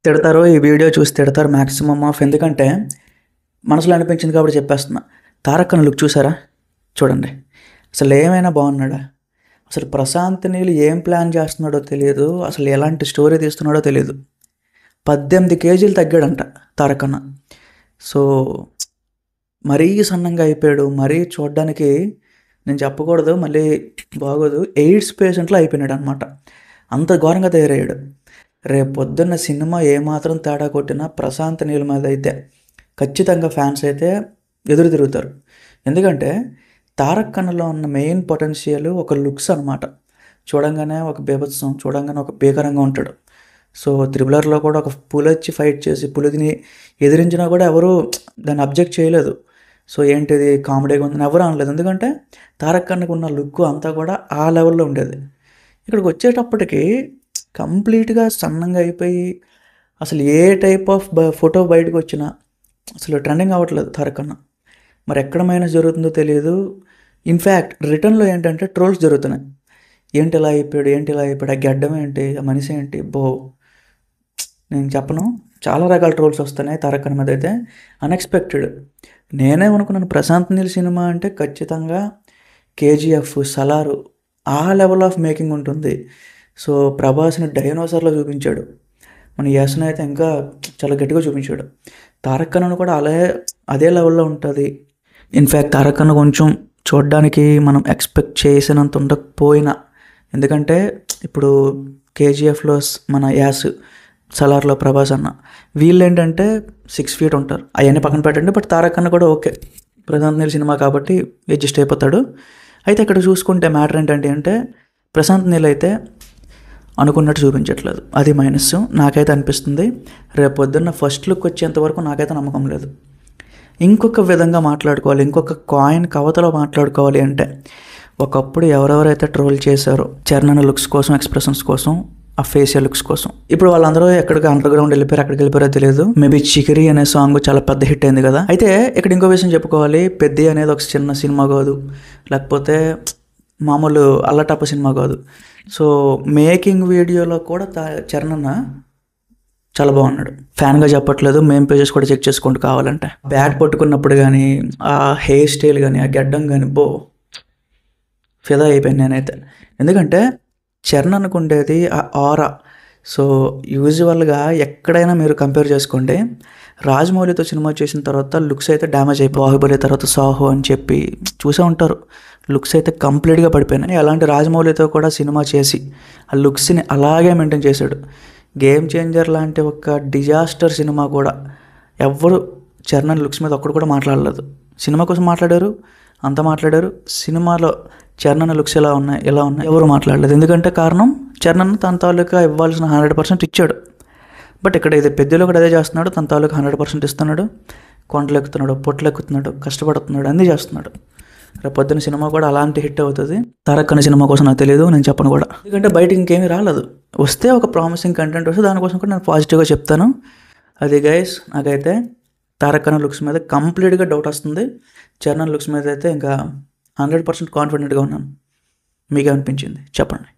తిడతారు, ఈ వీడియో చూసి తిడతారు మ్యాక్సిమమ్ ఆఫ్. ఎందుకంటే మనసులో అనిపించింది కాబట్టి చెప్పేస్తున్నా. తారక్ అన్న లుక్ చూసారా? చూడండి, అసలు ఏమైనా బాగున్నాడా? అసలు ప్రశాంత్ నీల్ ఏం ప్లాన్ చేస్తున్నాడో తెలియదు, అసలు ఎలాంటి స్టోరీ తీస్తున్నాడో తెలియదు. 18 కేజీలు తగ్గాడంట తారక్ అన్న. సో మరీ సన్నంగా అయిపోయాడు, మరీ చూడడానికి నేను చెప్పకూడదు, మళ్ళీ బాగోదు, ఎయిడ్స్ పేషెంట్లో అయిపోయినాడు అనమాట. అంత ఘోరంగా తయారయ్యాడు. రేపు పొద్దున్న సినిమా ఏమాత్రం తేడా కొట్టినా ప్రశాంత్ నీల్ మీద అయితే ఖచ్చితంగా ఫ్యాన్స్ అయితే ఎదురు తిరుగుతారు. ఎందుకంటే తారక్ అన్నలో ఉన్న మెయిన్ పొటెన్షియల్ ఒక లుక్స్ అనమాట. చూడంగానే ఒక బీభత్సం, చూడంగానే ఒక భీకరంగా ఉంటాడు. సో త్రిబులర్లో కూడా ఒక పులి వచ్చి ఫైట్ చేసి పులిని ఎదిరించినా కూడా ఎవరు దాన్ని అబ్జెక్ట్ చేయలేదు. సో ఏంటిది కామెడీగా ఉందని ఎవరు అనలేదు. ఎందుకంటే తారక్ అన్నకు ఉన్న లుక్ అంతా కూడా ఆ లెవెల్లో ఉండేది. ఇక్కడికి వచ్చేటప్పటికి కంప్లీట్గా సన్నంగా అయిపోయి అసలు ఏ టైప్ ఆఫ్ ఫోటో బయటకు వచ్చినా అసలు ట్రెండింగ్ అవ్వట్లేదు తారక్ అన్న. మరి ఎక్కడ మైనస్ జరుగుతుందో తెలియదు. ఇన్ఫ్యాక్ట్ రిటర్న్లో ఏంటంటే ట్రోల్స్ జరుగుతున్నాయి. ఏంటి ఇలా అయిపోయాడు, ఏంటి ఇలా అయిపోయాడు, ఆ గడ్డం ఏంటి, ఆ మనిషి ఏంటి, నేను చెప్పను, చాలా రకాల ట్రోల్స్ వస్తున్నాయి తారక్ అన్న మీద అయితే. అన్ఎక్స్పెక్టెడ్. నేనే అనుకున్నాను ప్రశాంత్ నీల్ సినిమా అంటే ఖచ్చితంగా కేజీఎఫ్, సలారు ఆ లెవెల్ ఆఫ్ మేకింగ్ ఉంటుంది. సో ప్రభాస్ని డైనోసార్లో చూపించాడు, మన యస్ని అయితే ఇంకా చాలా గట్టిగా చూపించాడు. తారక్ అన్నను కూడా అదే లెవెల్లో ఉంటుంది. ఇన్ఫ్యాక్ట్ తారక్ అన్న కొంచెం చూడడానికి మనం ఎక్స్పెక్ట్ చేసినంత ఉండకపోయినా, ఎందుకంటే ఇప్పుడు కేజీఎఫ్లో మన యాస్, సలార్లో ప్రభాస్ అన్న, వీళ్ళు ఏంటంటే 6 feet ఉంటారు. అవన్నీ పక్కన పెట్టండి. బట్ తారక్ అన్న కూడా ఓకే, ప్రశాంత్ నీల్ సినిమా కాబట్టి అడ్జస్ట్ అయిపోతాడు. అయితే ఇక్కడ చూసుకుంటే మ్యాటర్ ఏంటంటే ప్రశాంత్ నీల్ అయితే అనుకున్నట్టు చూపించట్లేదు, అది మైనస్ నాకైతే అనిపిస్తుంది. రేపు పొద్దున్న ఫస్ట్ లుక్ వచ్చేంత వరకు నాకైతే నమ్మకం లేదు. ఇంకొక విధంగా మాట్లాడుకోవాలి, ఇంకొక కాయిన్ కవతలో మాట్లాడుకోవాలి అంటే, ఒకప్పుడు ఎవరెవరైతే ట్రోల్ చేశారో చరణ్ లుక్స్ కోసం, ఎక్స్ప్రెషన్స్ కోసం, ఆ ఫేషియల్ లుక్స్ కోసం, ఇప్పుడు వాళ్ళందరూ ఎక్కడికి అండర్ గ్రౌండ్ వెళ్ళిపోయారు. ఎక్కడికి వెళ్ళిపోయారో తెలియదు. మేబీ చికిరి అనే సాంగ్ చాలా పెద్ద హిట్ అయింది కదా. అయితే ఇక్కడ ఇంకో విషయం చెప్పుకోవాలి, పెద్ది అనేది ఒక చిన్న సినిమా కాదు, లేకపోతే మామూలు అల్లటప్ప సినిమా కాదు. సో మేకింగ్ వీడియోలో కూడా చరణ్ అన్న చాలా బాగున్నాడు. ఫ్యాన్గా చెప్పట్లేదు, మేము పేజెస్ కూడా చెక్ చేసుకోండి కావాలంటే. బ్యాట్ పట్టుకున్నప్పుడు కానీ, ఆ హెయిర్ స్టైల్ కానీ, ఆ గడ్డం కానీ ఫిదా అయిపోయాను నేనైతే. ఎందుకంటే చరణ్ అనుకుండేది ఆ ఆరా. సో యూజువల్గా ఎక్కడైనా మీరు కంపేర్ చేసుకోండి, రాజమౌళితో సినిమా చేసిన తర్వాత లుక్స్ అయితే డ్యామేజ్ అయిపోయి, బాహుబలి తర్వాత సాహో అని చెప్పి చూసే ఉంటారు, లుక్స్ అయితే కంప్లీట్గా పడిపోయినాయి. అలాంటి రాజమౌళితో కూడా సినిమా చేసి ఆ లుక్స్ని అలాగే మెయింటైన్ చేశాడు. గేమ్ చేంజర్ లాంటి ఒక డిజాస్టర్ సినిమా కూడా ఎవ్వరు చరణ్ లుక్స్ మీద ఒక్కడు కూడా మాట్లాడలేదు. సినిమా కోసం మాట్లాడారు, అంత మాట్లాడారు. సినిమాలో చరణ్ లుక్స్ ఎలా ఉన్నాయి ఎవరు మాట్లాడలేదు. ఎందుకంటే కారణం చరణ్ తన తాలూకా ఇవ్వాల్సిన 100% ఇచ్చాడు. బట్ ఇక్కడ ఇది పెద్దలో కూడా అదే చేస్తున్నాడు, తన తాలూకా 100% ఇస్తున్నాడు. కొండలు ఎక్కుతున్నాడు, పొట్లు ఎక్కుతున్నాడు, కష్టపడుతున్నాడు, అన్నీ చేస్తున్నాడు. రేపు పొద్దున్న సినిమా కూడా అలాంటి హిట్ అవుతుంది. తారక్ అనే సినిమా కోసం నాకు తెలియదు, నేను చెప్పను కూడా, ఎందుకంటే బయట ఇంకేమీ రాలేదు. వస్తే ఒక ప్రామిసింగ్ కంటెంట్ వస్తే దానికోసం కూడా నేను పాజిటివ్గా చెప్తాను. అది గైస్, నాకైతే తారక్ అనే లుక్స్ మీద కంప్లీట్గా డౌట్ వస్తుంది. చరణ్ లుక్స్ మీద అయితే ఇంకా 100% కాన్ఫిడెంట్గా ఉన్నాను. మీకేమనిపించింది చెప్పండి.